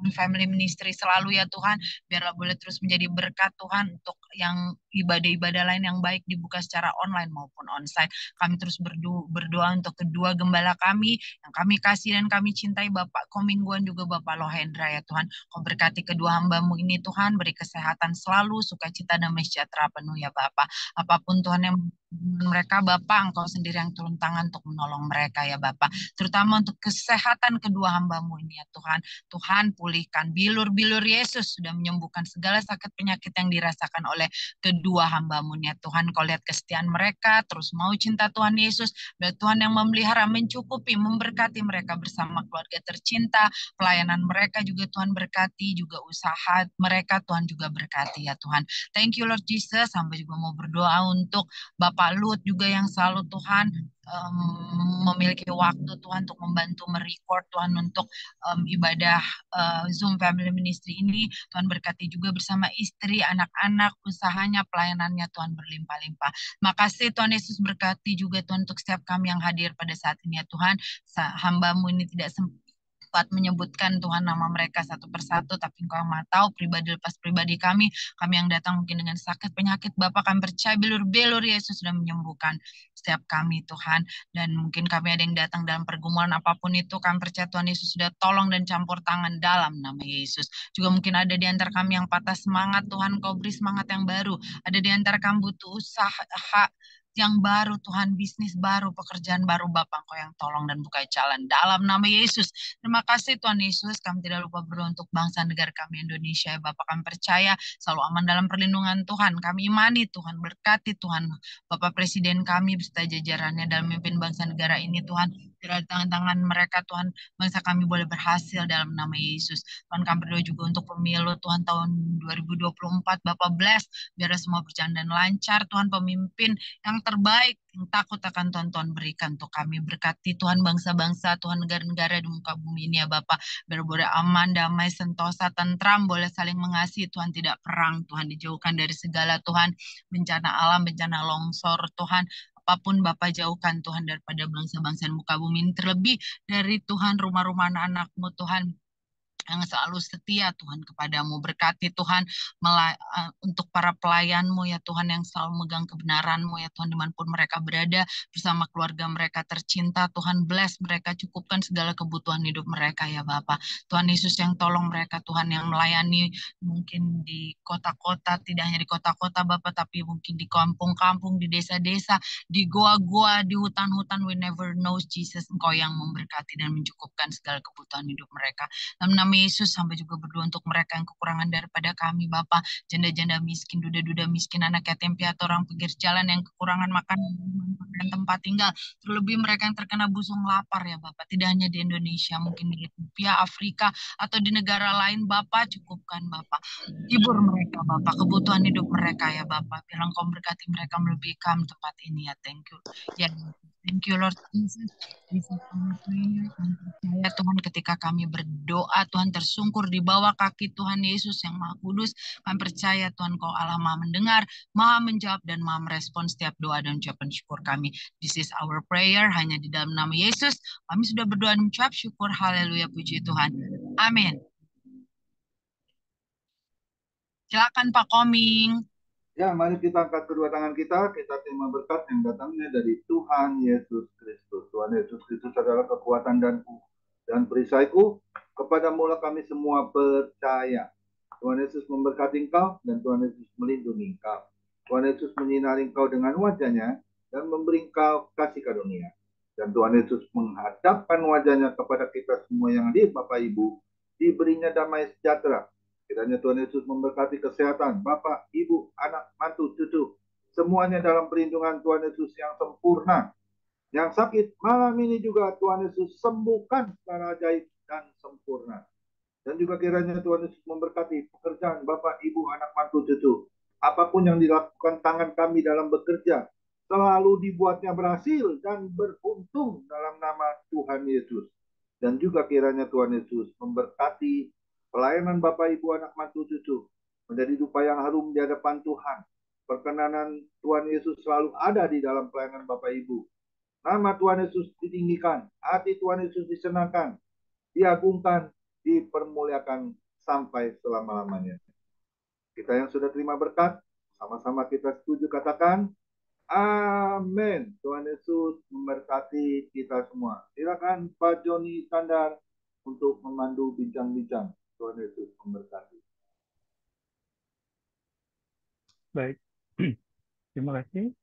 family ministry selalu ya Tuhan, biarlah boleh terus menjadi berkat Tuhan, untuk yang ibadah-ibadah lain yang baik dibuka secara online maupun onsite. Kami terus berdoa untuk kedua gembala kami yang kami kasih dan kami cintai, Bapak Komingguan juga Bapak Lohendra ya Tuhan. Kau berkati kedua hamba-Mu ini Tuhan, beri kesehatan selalu, sukacita dan sejahtera penuh ya Bapak. Apapun Tuhan yang mereka Bapak, Engkau sendiri yang turun tangan untuk menolong mereka ya Bapak. Terutama untuk kesehatan kedua hamba-Mu ini ya Tuhan. Tuhan pulihkan bilur-bilur Yesus, sudah menyembuhkan segala sakit penyakit yang dirasakan oleh kedua hamba-Mu ya Tuhan. Kau lihat kesetiaan mereka, terus mau cinta Tuhan Yesus, biar Tuhan yang memelihara, mencukupi, memberkati mereka bersama keluarga tercinta, pelayanan mereka juga Tuhan berkati, juga usaha mereka Tuhan juga berkati ya Tuhan. Thank you Lord Jesus. Sampai juga mau berdoa untuk Bapak Lut juga yang selalu Tuhan memiliki waktu Tuhan untuk membantu merecord Tuhan untuk ibadah Zoom Family Ministry ini. Tuhan berkati juga bersama istri, anak-anak, usahanya, pelayanannya Tuhan berlimpah-limpah. Makasih Tuhan Yesus, berkati juga Tuhan untuk setiap kami yang hadir pada saat ini ya Tuhan. Hamba-Mu ini tidak sempat menyebutkan Tuhan nama mereka satu persatu, tapi Engkau yang maha tahu pribadi lepas pribadi kami yang datang mungkin dengan sakit penyakit. Bapak, kami percaya bilur-bilur Yesus sudah menyembuhkan setiap kami Tuhan, dan mungkin kami ada yang datang dalam pergumulan apapun itu, kami percaya Tuhan Yesus sudah tolong dan campur tangan dalam nama Yesus. Juga mungkin ada di antara kami yang patah semangat, Tuhan Kau beri semangat yang baru. Ada di antara kami butuh usaha yang baru Tuhan, bisnis baru, pekerjaan baru, Bapak Engkau yang tolong dan buka jalan dalam nama Yesus. Terima kasih Tuhan Yesus. Kami tidak lupa berdoa untuk bangsa negara kami Indonesia. Bapak, kami percaya selalu aman dalam perlindungan Tuhan. Kami imani Tuhan, berkati Tuhan Bapak Presiden kami beserta jajarannya dalam memimpin bangsa negara ini Tuhan. Biar tangan-tangan mereka Tuhan, bangsa kami boleh berhasil dalam nama Yesus. Tuhan, kami berdoa juga untuk pemilu Tuhan tahun 2024. Bapak bless, biar semua berjalan dan lancar Tuhan, pemimpin yang terbaik, yang takut akan Tuhan berikan untuk kami. Berkati Tuhan bangsa-bangsa, Tuhan negara-negara di muka bumi ini ya Bapak, biar boleh aman, damai, sentosa, tentram, boleh saling mengasihi Tuhan, tidak perang Tuhan, dijauhkan dari segala Tuhan bencana alam, bencana longsor Tuhan, apapun Bapak jauhkan Tuhan daripada bangsa-bangsa di muka bumi ini, terlebih dari Tuhan rumah-rumah anak-anak-Mu Tuhan yang selalu setia Tuhan kepadamu. Berkati Tuhan untuk para pelayan-Mu ya Tuhan, yang selalu megang kebenaran-Mu ya Tuhan, dimanapun mereka berada bersama keluarga mereka tercinta. Tuhan bless mereka, cukupkan segala kebutuhan hidup mereka ya Bapak. Tuhan Yesus yang tolong mereka Tuhan, yang melayani mungkin di kota-kota, tidak hanya di kota-kota Bapak, tapi mungkin di kampung-kampung, di desa-desa, di goa-goa, di hutan-hutan. We never know Jesus, Engkau yang memberkati dan mencukupkan segala kebutuhan hidup mereka. Dalam nama Yesus, sampai juga berdoa untuk mereka yang kekurangan daripada kami Bapak, janda-janda miskin, duda-duda miskin, anak yatim piatu, orang pinggir jalan yang kekurangan makanan dan tempat tinggal, terlebih mereka yang terkena busung lapar ya Bapak, tidak hanya di Indonesia, mungkin di Ethiopia, Afrika, atau di negara lain Bapak, cukupkan Bapak, hibur mereka Bapak, kebutuhan hidup mereka ya Bapak, bilang Kau berkati mereka melebihi kami tempat ini ya. Thank you ya. Thank you Lord Jesus. This is our prayer. Kami percaya Tuhan ketika kami berdoa, Tuhan tersungkur di bawah kaki Tuhan Yesus yang Maha Kudus. Kami percaya Tuhan Kau Allah Maha mendengar, Maha menjawab, dan Maha merespon setiap doa dan ucapan syukur kami. This is our prayer, hanya di dalam nama Yesus. Kami sudah berdoa dan mengucap syukur. Haleluya, puji Tuhan. Amin. Silakan Pak Koming. Ya, mari kita angkat kedua tangan kita terima berkat yang datangnya dari Tuhan Yesus Kristus. Tuhan Yesus Kristus adalah kekuatan dan perisaiku. Kepada mula kami semua percaya. Tuhan Yesus memberkati engkau dan Tuhan Yesus melindungi engkau. Tuhan Yesus menyinari engkau dengan wajahnya dan memberi engkau kasih karunia. Dan Tuhan Yesus menghadapkan wajahnya kepada kita semua yang hadir, Bapak Ibu, diberinya damai sejahtera. Kiranya Tuhan Yesus memberkati kesehatan Bapak, Ibu, anak, mantu, cucu. Semuanya dalam perlindungan Tuhan Yesus yang sempurna. Yang sakit malam ini juga Tuhan Yesus sembuhkan secara ajaib dan sempurna. Dan juga kiranya Tuhan Yesus memberkati pekerjaan Bapak, Ibu, anak, mantu, cucu. Apapun yang dilakukan tangan kami dalam bekerja, selalu dibuatnya berhasil dan beruntung dalam nama Tuhan Yesus. Dan juga kiranya Tuhan Yesus memberkati pelayanan Bapak, Ibu, anak, mantu, cucu menjadi dupa yang harum di hadapan Tuhan. Perkenanan Tuhan Yesus selalu ada di dalam pelayanan Bapak, Ibu. Nama Tuhan Yesus ditinggikan, hati Tuhan Yesus disenangkan, diagungkan, dipermuliakan sampai selama-lamanya. Kita yang sudah terima berkat, sama-sama kita setuju katakan, amin. Tuhan Yesus memberkati kita semua. Silakan Pak Joni Tandar untuk memandu bincang-bincang. Tuhan Yesus memberkati. Baik. Terima kasih